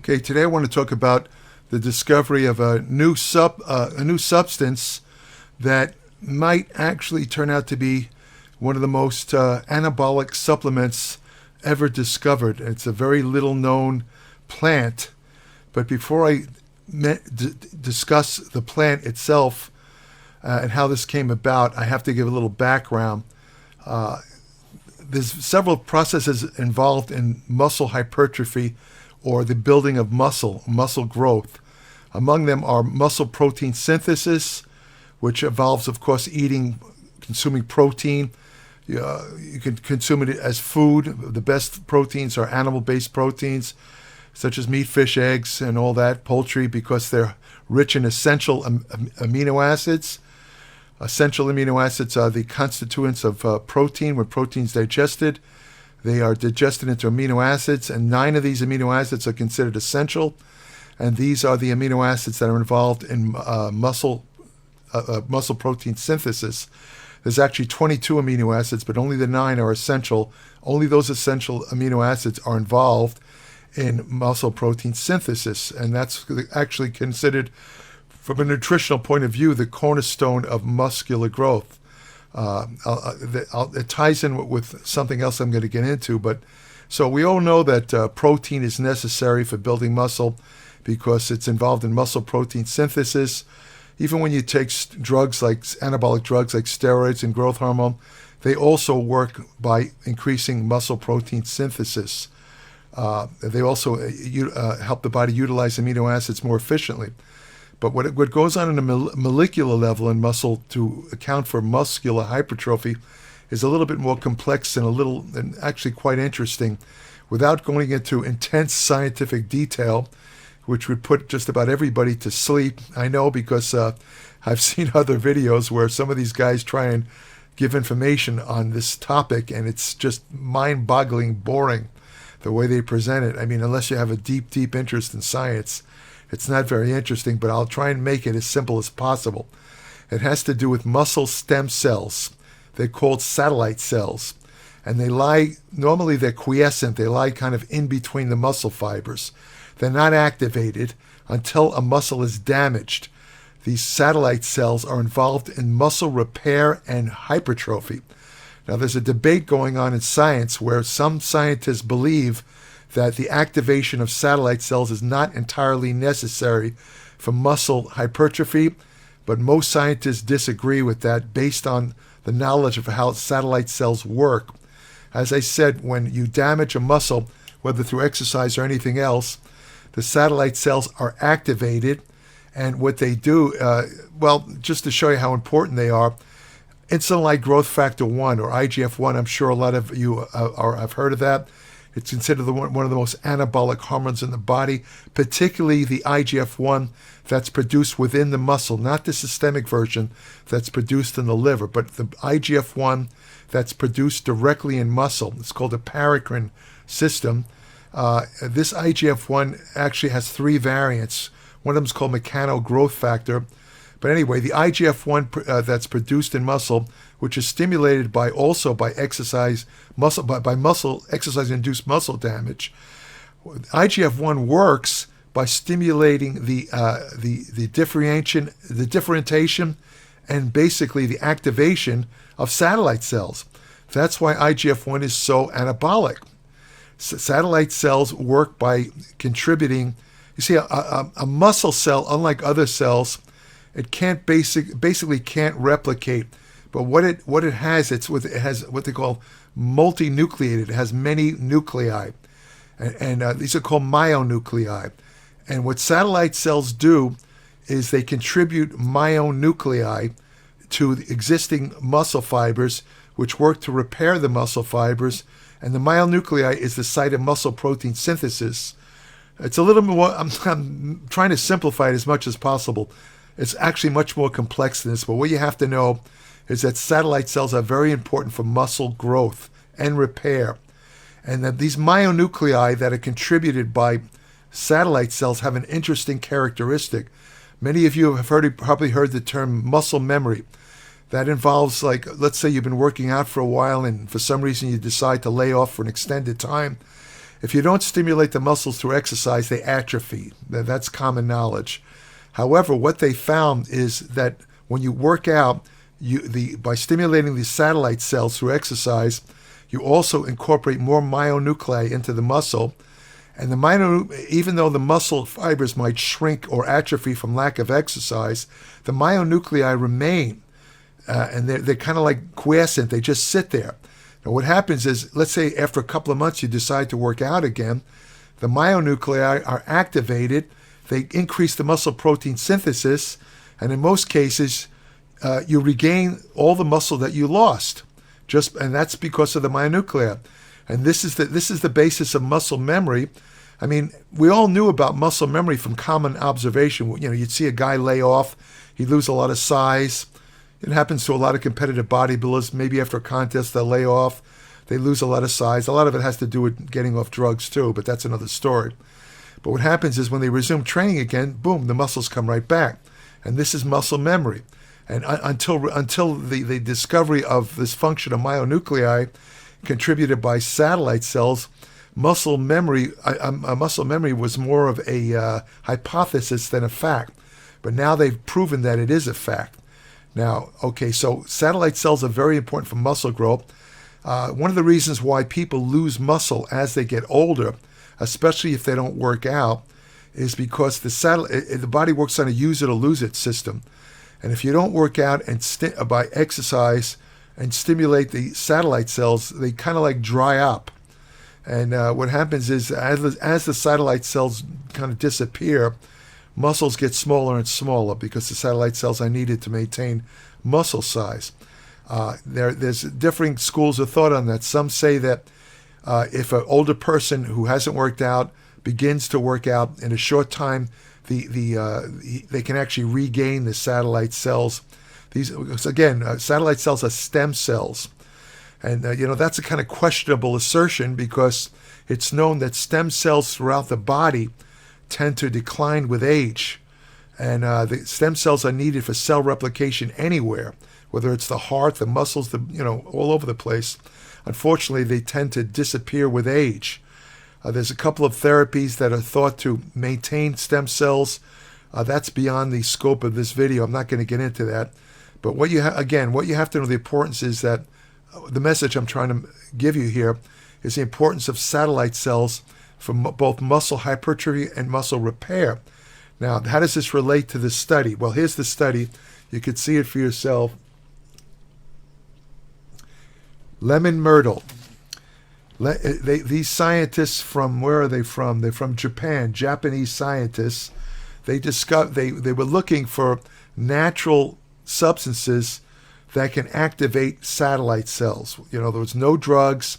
Okay, today I want to talk about the discovery of a new substance that might actually turn out to be one of the most anabolic supplements ever discovered. It's a very little known plant, but before I discuss the plant itself and how this came about, I have to give a little background. There's several processes involved in muscle hypertrophy, or the building of muscle growth. Among them are muscle protein synthesis, which involves, of course, consuming protein. You can consume it as food. The best proteins are animal-based proteins, such as meat, fish, eggs, and all that, poultry, because they're rich in essential amino acids. Essential amino acids are the constituents of protein. When protein's digested, they are digested into amino acids, and 9 of these amino acids are considered essential, and these are the amino acids that are involved in muscle protein synthesis. There's actually 22 amino acids, but only the 9 are essential. Only those essential amino acids are involved in muscle protein synthesis, and that's actually considered, from a nutritional point of view, the cornerstone of muscular growth. It ties in with something else I'm going to get into, but so we all know that protein is necessary for building muscle because it's involved in muscle protein synthesis. Even when you take drugs like anabolic drugs like steroids and growth hormone, they also work by increasing muscle protein synthesis. They also help the body utilize amino acids more efficiently. But what goes on a molecular level in muscle to account for muscular hypertrophy is a little bit more complex and actually quite interesting. Without going into intense scientific detail, which would put just about everybody to sleep, I know, because I've seen other videos where some of these guys try and give information on this topic, and it's just mind-boggling boring the way they present it. I mean, unless you have a deep interest in science, it's not very interesting, but I'll try and make it as simple as possible. It has to do with muscle stem cells. They're called satellite cells, and normally they're quiescent. They lie kind of in between the muscle fibers. They're not activated until a muscle is damaged. These satellite cells are involved in muscle repair and hypertrophy. Now, there's a debate going on in science where some scientists believe that the activation of satellite cells is not entirely necessary for muscle hypertrophy, but most scientists disagree with that based on the knowledge of how satellite cells work. As I said, when you damage a muscle, whether through exercise or anything else, the satellite cells are activated, and what they do, just to show you how important they are, insulin-like growth factor 1, or IGF-1, I'm sure a lot of you have heard of that. It's considered one of the most anabolic hormones in the body, particularly the IGF-1 that's produced within the muscle, not the systemic version that's produced in the liver, but the IGF-1 that's produced directly in muscle. It's called a paracrine system. This IGF-1 actually has 3 variants. One of them is called mechano growth factor. But anyway, the IGF-1 that's produced in muscle, which is stimulated by exercise-induced muscle damage, IGF-1 works by stimulating the differentiation and basically the activation of satellite cells. That's why IGF-1 is so anabolic. Satellite cells work by contributing. You see, a muscle cell, unlike other cells, it can't basically can't replicate, but what it has what they call multinucleated. It has many nuclei, and these are called myonuclei. And what satellite cells do is they contribute myonuclei to the existing muscle fibers, which work to repair the muscle fibers. And the myonuclei is the site of muscle protein synthesis. It's a little more. I'm trying to simplify it as much as possible. It's actually much more complex than this, but what you have to know is that satellite cells are very important for muscle growth and repair, and that these myonuclei that are contributed by satellite cells have an interesting characteristic. Many of you have probably heard the term muscle memory. That involves, like, let's say you've been working out for a while and for some reason you decide to lay off for an extended time, if you don't stimulate the muscles through exercise, they atrophy. That's common knowledge. However, what they found is that when you work out, by stimulating the satellite cells through exercise, you also incorporate more myonuclei into the muscle. And even though the muscle fibers might shrink or atrophy from lack of exercise, the myonuclei remain. And they're kind of like quiescent. They just sit there. Now what happens is, let's say after a couple of months you decide to work out again, the myonuclei are activated. They increase the muscle protein synthesis. And in most cases, you regain all the muscle that you lost. And that's because of the myonuclei. And this is the basis of muscle memory. I mean, we all knew about muscle memory from common observation. You know, you'd see a guy lay off, he'd lose a lot of size. It happens to a lot of competitive bodybuilders. Maybe after a contest, they'll lay off, they lose a lot of size. A lot of it has to do with getting off drugs too, but that's another story. But what happens is when they resume training again, boom, the muscles come right back. And this is muscle memory. And until the discovery of this function of myonuclei contributed by satellite cells, muscle memory was more of a hypothesis than a fact. But now they've proven that it is a fact. Now, okay, so satellite cells are very important for muscle growth. One of the reasons why people lose muscle as they get older, especially if they don't work out, is because the body works on a use it or lose it system. And if you don't work out and by exercise and stimulate the satellite cells, they kind of like dry up. And what happens is as the satellite cells kind of disappear, muscles get smaller and smaller because the satellite cells are needed to maintain muscle size. There's differing schools of thought on that. Some say that if an older person who hasn't worked out begins to work out in a short time, they can actually regain the satellite cells. Satellite cells are stem cells. And, that's a kind of questionable assertion because it's known that stem cells throughout the body tend to decline with age. And the stem cells are needed for cell replication anywhere, whether it's the heart, the muscles, all over the place. Unfortunately, they tend to disappear with age. There's a couple of therapies that are thought to maintain stem cells. That's beyond the scope of this video. I'm not going to get into that. But what you have to know the importance is that the message I'm trying to give you here is the importance of satellite cells for both muscle hypertrophy and muscle repair. Now, how does this relate to this study? Well, here's the study. You can see it for yourself. Lemon Myrtle. These scientists where are they from? They're from Japan, Japanese scientists. They were looking for natural substances that can activate satellite cells. There was no drugs.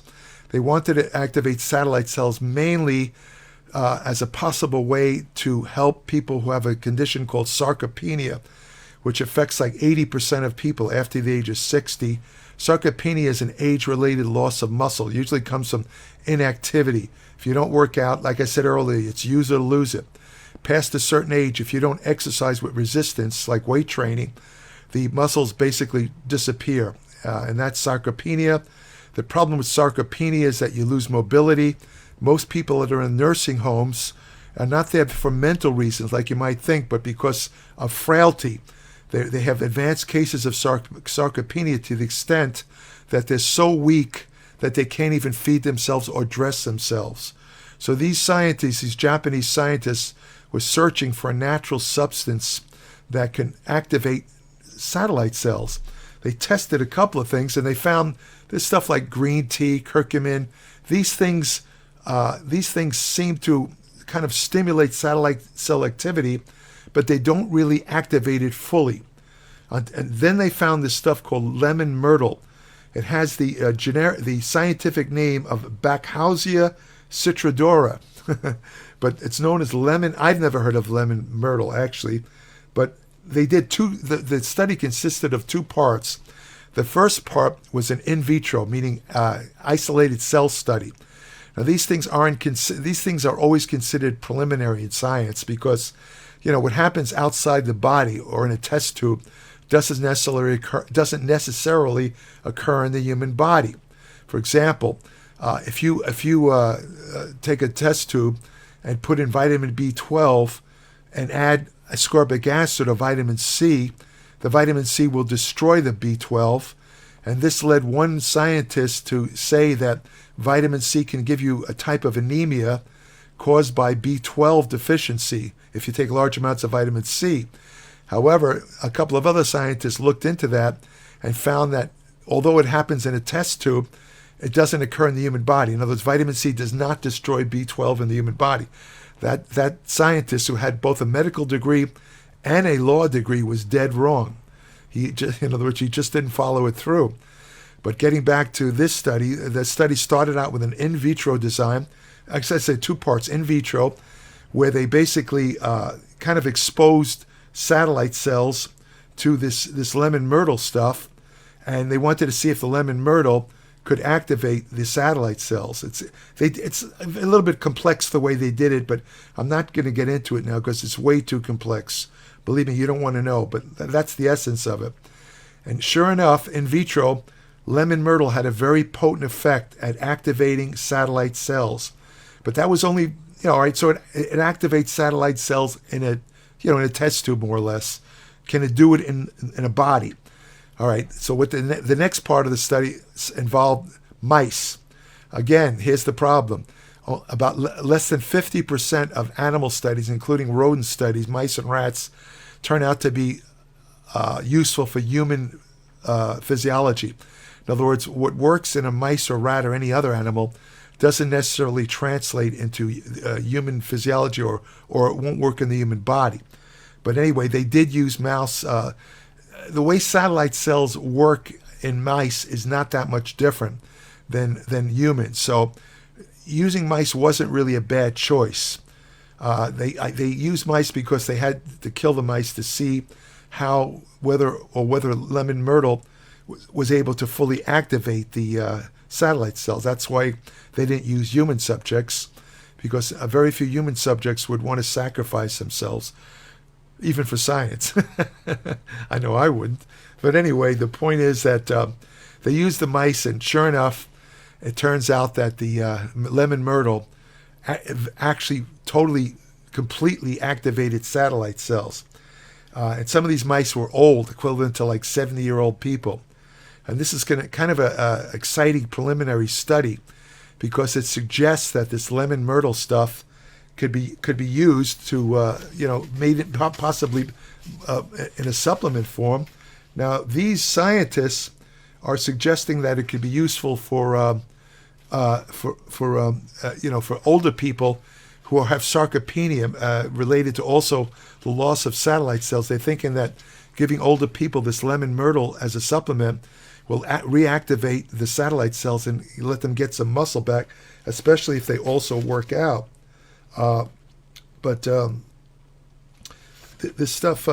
They wanted to activate satellite cells mainly as a possible way to help people who have a condition called sarcopenia, which affects like 80% of people after the age of 60. Sarcopenia is an age-related loss of muscle. It usually comes from inactivity. If you don't work out, like I said earlier, it's use it or lose it. Past a certain age, if you don't exercise with resistance, like weight training, the muscles basically disappear. And that's sarcopenia. The problem with sarcopenia is that you lose mobility. Most people that are in nursing homes are not there for mental reasons, like you might think, but because of frailty. They have advanced cases of sarcopenia to the extent that they're so weak that they can't even feed themselves or dress themselves. So these Japanese scientists, were searching for a natural substance that can activate satellite cells. They tested a couple of things, and they found this stuff like green tea, curcumin. These things seem to kind of stimulate satellite cell activity, but they don't really activate it fully. And then they found this stuff called Lemon Myrtle. It has the scientific name of Bacchausia citrodora, but it's known as lemon. I've never heard of Lemon Myrtle actually, but they did the study consisted of two parts. The first part was an in vitro, meaning isolated cell study. Now these things are always considered preliminary in science because, what happens outside the body or in a test tube doesn't necessarily occur in the human body. For example, if you take a test tube and put in vitamin B12 and add ascorbic acid or vitamin C, the vitamin C will destroy the B12. And this led one scientist to say that vitamin C can give you a type of anemia caused by B12 deficiency if you take large amounts of vitamin C. However, a couple of other scientists looked into that and found that although it happens in a test tube, it doesn't occur in the human body. In other words, vitamin C does not destroy B12 in the human body. That scientist, who had both a medical degree and a law degree, was dead wrong. In other words, he just didn't follow it through. But getting back to this study, the study started out with an in vitro design. Actually, I say two parts: in vitro, where they basically kind of exposed satellite cells to this lemon myrtle stuff, and they wanted to see if the lemon myrtle could activate the satellite cells. It's a little bit complex the way they did it, but I'm not going to get into it now because it's way too complex. Believe me, you don't want to know, but that's the essence of it. And sure enough, in vitro, lemon myrtle had a very potent effect at activating satellite cells. But that was only, all right, so it activates satellite cells in a test tube, more or less. Can it do it in a body? All right, so what the next part of the study involved mice. Again, here's the problem. About less than 50% of animal studies, including rodent studies, mice and rats, turn out to be useful for human physiology. In other words, what works in a mice or rat or any other animal doesn't necessarily translate into human physiology, or it won't work in the human body. But anyway, they did use mouse. The way satellite cells work in mice is not that much different than humans. So using mice wasn't really a bad choice. They used mice because they had to kill the mice to see whether lemon myrtle was able to fully activate the satellite cells. That's why they didn't use human subjects, because very few human subjects would want to sacrifice themselves, even for science. I know I wouldn't. But anyway, the point is that they used the mice, and sure enough, it turns out that the lemon myrtle actually completely activated satellite cells. And some of these mice were old, equivalent to like 70-year-old people. And this is kind of a exciting preliminary study, because it suggests that this lemon myrtle stuff could be used to made it possibly in a supplement form. Now these scientists are suggesting that it could be useful for older people who have sarcopenia related to also the loss of satellite cells. They're thinking that giving older people this lemon myrtle as a supplement will reactivate the satellite cells and let them get some muscle back, especially if they also work out. This stuff,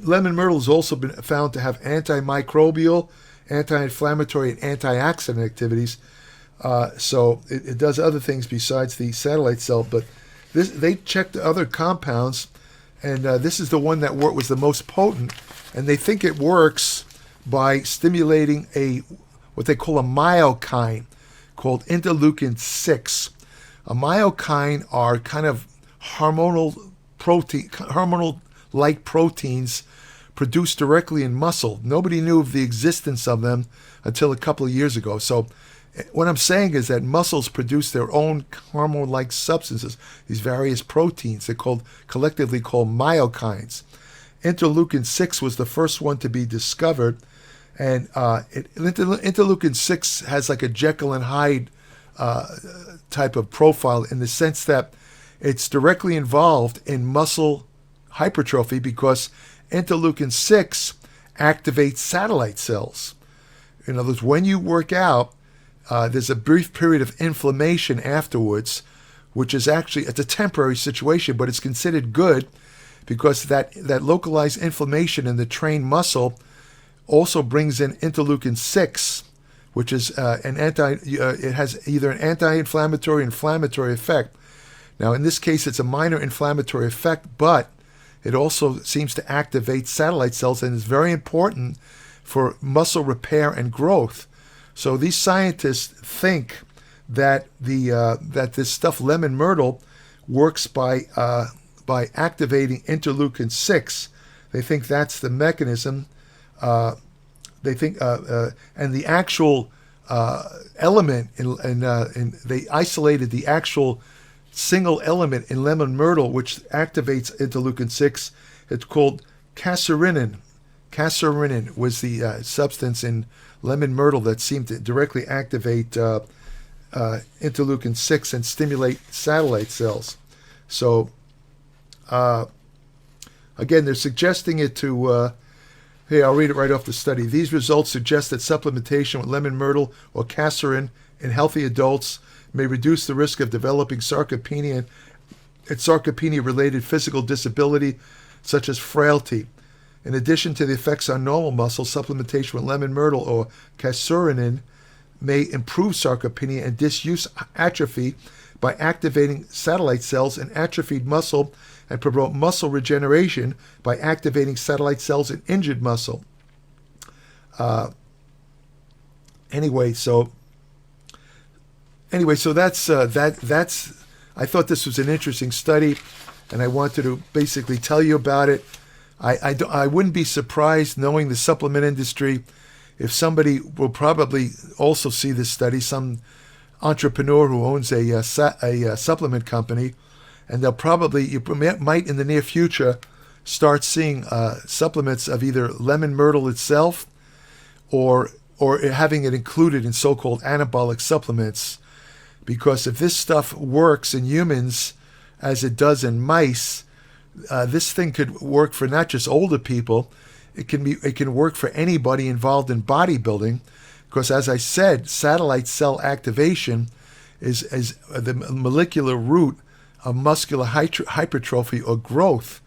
lemon myrtle has also been found to have antimicrobial, anti-inflammatory, and antioxidant activities. So it does other things besides the satellite cell. But they checked other compounds, and this is the one that was the most potent. And they think it works by stimulating what they call a myokine called interleukin-6. A myokine are kind of hormonal-like proteins produced directly in muscle. Nobody knew of the existence of them until a couple of years ago. So what I'm saying is that muscles produce their own hormone-like substances, these various proteins. They're collectively called myokines. Interleukin-6 was the first one to be discovered, and interleukin-6 has like a Jekyll and Hyde type of profile, in the sense that it's directly involved in muscle hypertrophy, because interleukin-6 activates satellite cells. In other words, when you work out, there's a brief period of inflammation afterwards, which is actually, it's a temporary situation, but it's considered good, because that localized inflammation in the trained muscle also brings in interleukin-6, which is it has either an anti-inflammatory or inflammatory effect. Now, in this case, it's a minor inflammatory effect, but it also seems to activate satellite cells and is very important for muscle repair and growth. So these scientists think that that this stuff Lemon Myrtle works by activating interleukin 6. They think that's the mechanism. They think and the actual element in they isolated the actual single element in Lemon Myrtle which activates interleukin 6. It's called casserinin. Casserinin was the substance in Lemon Myrtle that seemed to directly activate interleukin 6 and stimulate satellite cells. So again, they're suggesting it to here, I'll read it right off the study. These results suggest that supplementation with Lemon Myrtle or casserin in healthy adults may reduce the risk of developing sarcopenia and sarcopenia-related physical disability such as frailty. In addition to the effects on normal muscle, supplementation with Lemon Myrtle or casserinin may improve sarcopenia and disuse atrophy by activating satellite cells in atrophied muscle and promote muscle regeneration by activating satellite cells in injured muscle. Anyway, so that's I thought this was an interesting study, and I wanted to basically tell you about it. I wouldn't be surprised, knowing the supplement industry, if somebody will probably also see this study, some entrepreneur who owns a supplement company, and they'll probably, you might in the near future start seeing supplements of either Lemon Myrtle itself or having it included in so-called anabolic supplements. Because if this stuff works in humans as it does in mice, this thing could work for not just older people. It can work for anybody involved in bodybuilding, because as I said, satellite cell activation is the molecular root of muscular hypertrophy or growth.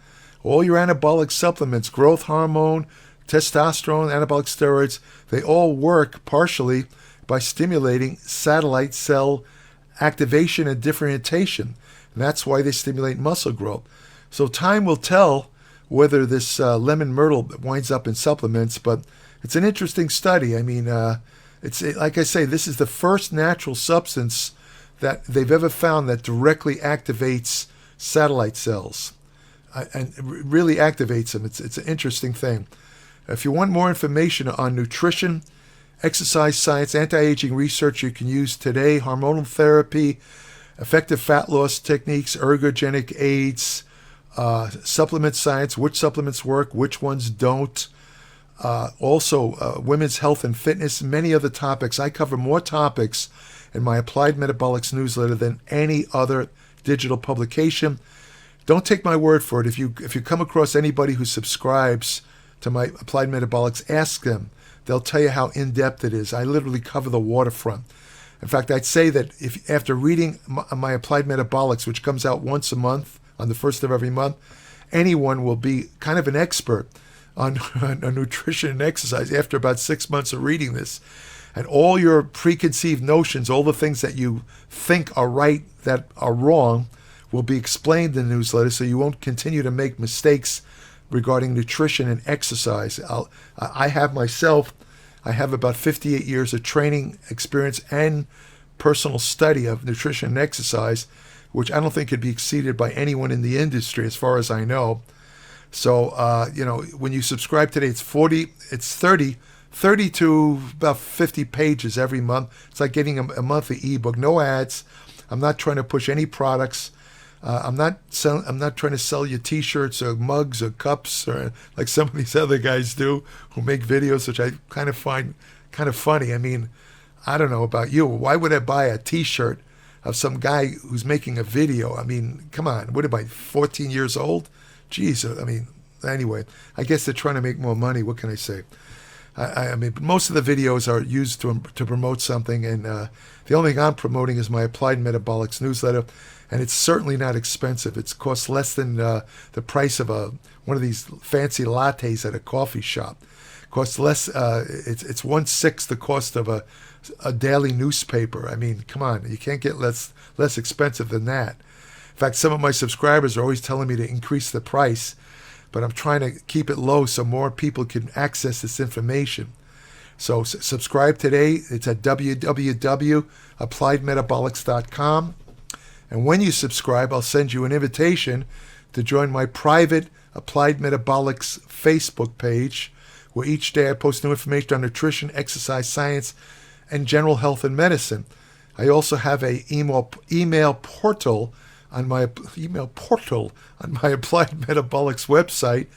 All your anabolic supplements, growth hormone, testosterone, anabolic steroids, they all work partially by stimulating satellite cell activation and differentiation. And that's why they stimulate muscle growth. So time will tell whether this Lemon Myrtle winds up in supplements, but it's an interesting study. I mean, it's like I say, this is the first natural substance that they've ever found that directly activates satellite cells and really activates them. It's an interesting thing. If you want more information on nutrition, exercise science, anti-aging research you can use today, hormonal therapy, effective fat loss techniques, ergogenic aids, supplement science, which supplements work, which ones don't. Also, women's health and fitness, many other topics. I cover more topics in my Applied Metabolics newsletter than any other digital publication. Don't take my word for it. If you come across anybody who subscribes to my Applied Metabolics, ask them. They'll tell you how in-depth it is. I literally cover the waterfront. In fact, I'd say that if after reading my Applied Metabolics, which comes out once a month, on the first of every month, anyone will be kind of an expert on nutrition and exercise after about 6 months of reading this. And all your preconceived notions, all the things that you think are right that are wrong, will be explained in the newsletter, so you won't continue to make mistakes regarding nutrition and exercise. I have about 58 years of training experience and personal study of nutrition and exercise, which I don't think could be exceeded by anyone in the industry as far as I know. So, when you subscribe today, it's 30 to about 50 pages every month. It's like getting a monthly ebook, no ads. I'm not trying to push any products. I'm not trying to sell you T-shirts or mugs or cups or like some of these other guys do who make videos, which I kind of find kind of funny. I mean, I don't know about you. Why would I buy a T-shirt of some guy who's making a video? I mean, come on. What am I, 14 years old? Jeez. I mean, anyway, I guess they're trying to make more money. What can I say? I mean, most of the videos are used to promote something, and the only thing I'm promoting is my Applied Metabolics newsletter, and it's certainly not expensive. It costs less than the price of one of these fancy lattes at a coffee shop. It costs less. It's 1/6 the cost of a daily newspaper. I mean, come on, you can't get less expensive than that. In fact, some of my subscribers are always telling me to increase the price, but I'm trying to keep it low so more people can access this information. So subscribe today. It's at www.appliedmetabolics.com. And when you subscribe, I'll send you an invitation to join my private Applied Metabolics Facebook page, where each day I post new information on nutrition, exercise, science, and general health and medicine. I also have a email portal on my Applied Metabolics website,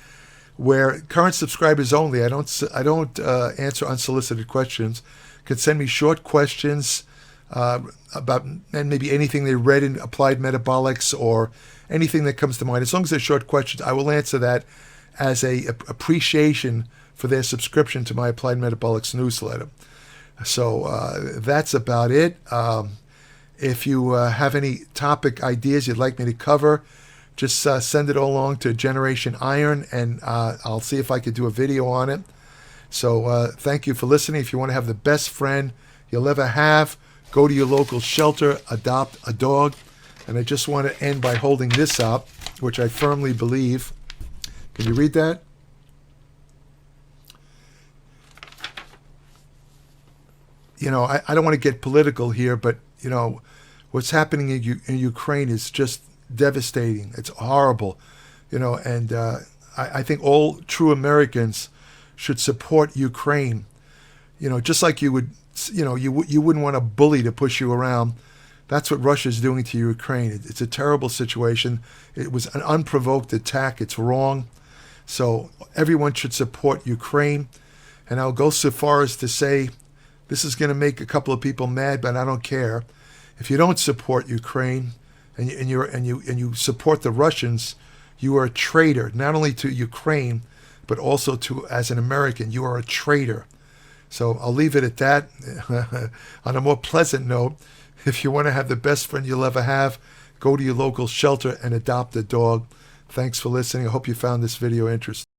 where current subscribers only, I don't answer unsolicited questions, can send me short questions about and maybe anything they read in Applied Metabolics or anything that comes to mind. As long as they're short questions, I will answer that as a appreciation for their subscription to my Applied Metabolics newsletter. So that's about it. If you have any topic ideas you'd like me to cover, just send it along to Generation Iron, and I'll see if I could do a video on it. So thank you for listening. If you want to have the best friend you'll ever have, go to your local shelter, adopt a dog. And I just want to end by holding this up, which I firmly believe. Can you read that? You know, I don't want to get political here, but, you know, what's happening in Ukraine is just devastating. It's horrible, you know, and I think all true Americans should support Ukraine. You know, just like you would, you know, you wouldn't want a bully to push you around. That's what Russia's doing to Ukraine. It's a terrible situation. It was an unprovoked attack. It's wrong. So everyone should support Ukraine. And I'll go so far as to say, this is going to make a couple of people mad, but I don't care. If you don't support Ukraine and you support the Russians, you are a traitor, not only to Ukraine, but also to, as an American, you are a traitor. So I'll leave it at that. On a more pleasant note, if you want to have the best friend you'll ever have, go to your local shelter and adopt a dog. Thanks for listening. I hope you found this video interesting.